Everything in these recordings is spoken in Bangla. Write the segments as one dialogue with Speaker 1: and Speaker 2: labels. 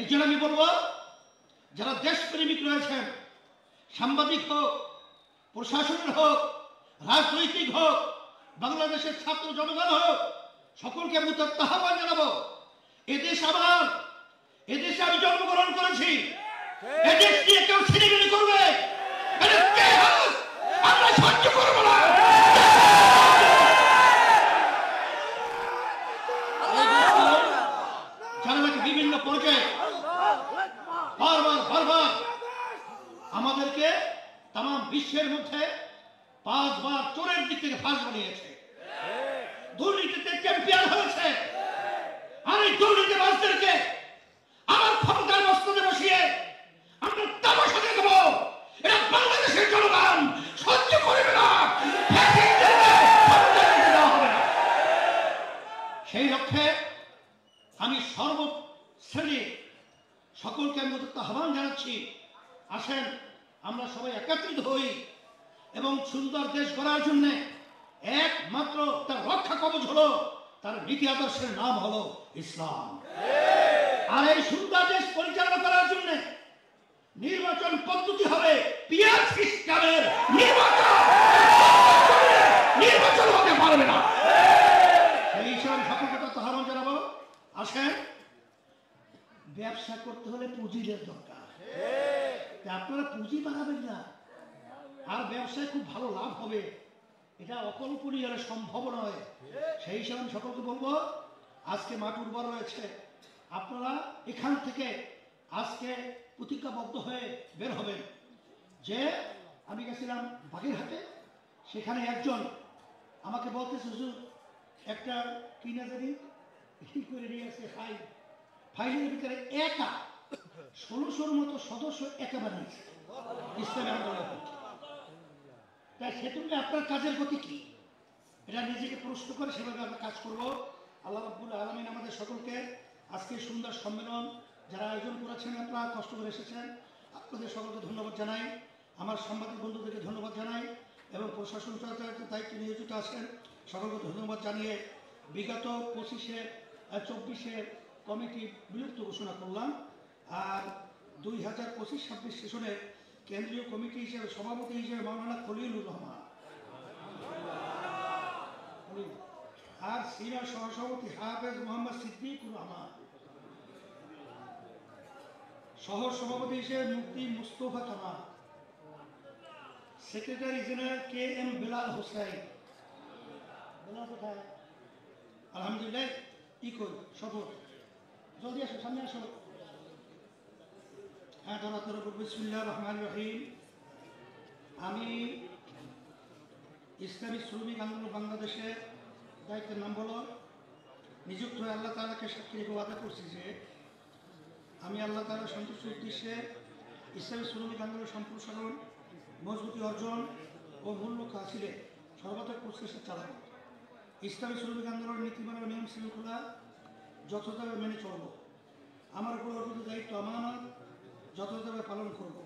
Speaker 1: এই জন্য আমি বলবো, যারা দেশপ্রেমিক রয়েছেন, সাংবাদিক হোক, প্রশাসনের হোক, রাজনৈতিক হোক, বাংলাদেশের ছাত্র জনগণ হোক, সকলকে আমি উদাত্ত আহ্বান জানাবো, এদেশ আমার, এদেশে আমি জন্মগ্রহণ করেছি, এদেশ নিয়ে কেউ ছিনিমিনি করবে, আমরা সহ্য করবো না। যারা নাকি বিভিন্ন পর্যায়ে বারবার আমাদেরকে তাম বিশ্বের মধ্যে 5 বার চোরের দিক থেকে ফাঁস বানিয়েছে, দুর্নীতিতে চ্যাম্পিয়ন হয়েছে। আর এই দুর্নীতিবাজদেরকে আমার ক্ষমতার মস্তকে বসিয়ে আমরা তামাশা দেখব, এটা বাংলাদেশের জনগণ সহ্য করবে না, সেই লক্ষ্যে আমি সর্বশ্রেণী সকলকে আমি আহ্বান জানাচ্ছি, আসেন আমরা সবাই একত্রিত হই এবং সুন্দর দেশ গড়ার জন্য একমাত্র তার রক্ষা কবচ হলো তার নীতি আদর্শের নাম হলো ইসলাম। আর এই সুন্দর দেশ পরিচালনা করার জন্য নির্বাচন পদ্ধতি হবে পিয়ার সিস্টেমের নির্বাচন হতে পারবে না। সেই হিসাবে সকলকে আহ্বান জানাবো, আসেন ব্যবসা করতে হলে পুঁজির দরকার, আপনারা পুঁজি বাড়াবেন না, আর ব্যবসায় খুব ভালো লাভ হবে, এটা অকল্পনীয়, সম্ভব নয়। সেই হিসাবে আমি সকলকে বলবো, আজকে মাঠ উর্বর রয়েছে, আপনারা এখান থেকে আজকে প্রতিজ্ঞাবদ্ধ হয়ে বের হবেন। যে আমি গেছিলাম বাগেরহাটে, সেখানে একজন আমাকে বলতেছে, হুজুর একটা কিনা জানি করে নিয়ে আসছে ফাইলের ভিতরে একা 1600-র মতো সদস্য একা বানিয়েছে ইসলামী আন্দোলন। তাই সেতুকে আপনার কাজের গতি কি, এটা নিজেকে প্রশ্ন করে সেভাবে আমরা কাজ করব। আল্লাহ রাব্বুল আলামিন আমাদের সকলকে আজকে সুন্দর সম্মেলন যারা আয়োজন করেছেন, আপনারা কষ্ট করে এসেছেন, আপনাদের সকলকে ধন্যবাদ জানাই, আমার সাংবাদিক বন্ধুদেরকে ধন্যবাদ জানাই এবং প্রশাসন দায়িত্ব নিয়োজিত আছেন সকলকে ধন্যবাদ জানিয়ে বিগত 25-24 কমিটি বিলুপ্ত ঘোষণা করলাম। আর 2025-26 সেশনের কেন্দ্রীয় কমিটি হিসেবে সভাপতি হিসেবে মাওলানা খলিলুর রহমান, আর সিনিয়র সহসভাপতি হাফেজ মোহাম্মদ সিদ্দিকুর রহমান, সহ সভাপতি হিসেবে Mufti Mustafa Kamal, secretary general KM Belal Hossain. Belal কোথায়? আলহামদুলিল্লাহ, ই কই শপথ, জলদি আসো, সামনে আসো। হ্যাঁ, বিসমিল্লাহির রহমানির রহিম। আমি ইসলামী শ্রমিক আন্দোলন বাংলাদেশের দায়িত্বের নাম বলো নিযুক্ত হয়ে আল্লাহ তাআলাকে সাক্ষী রেখে ওয়াদা করছি যে আমি আল্লাহ তাআলার সন্তুষ্টির উদ্দেশ্যে ইসলামী শ্রমিক আন্দোলন সম্প্রসারণ, মজবুতি অর্জন ও মূল লক্ষ্য হাসিলে সর্বাত্মক প্রচেষ্টা চালাব। ইসলামী শ্রমিক আন্দোলনের নীতিমালা নিয়ম শৃঙ্খলা যথাযথভাবে মেনে চলব। আমার উপর অর্পিত দায়িত্ব আমানত যথাযথভাবে পালন করব।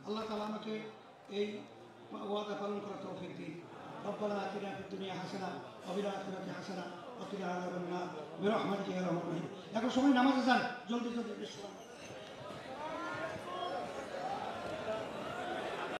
Speaker 1: আল্লাহ তাআলা আমাকে এই ওয়াদা পালন করার তৌফিক দিন। রব্বানা আতিনা ফিদ দুনিয়া হাসানা ওয়া ফিল আখিরাতি হাসানা ওয়া কিনা আযাবান নার বিরহমাতিকা ইয়া আরহামার রাহিমিন। এখন সময় নামাজে যান, জলদি জলদি।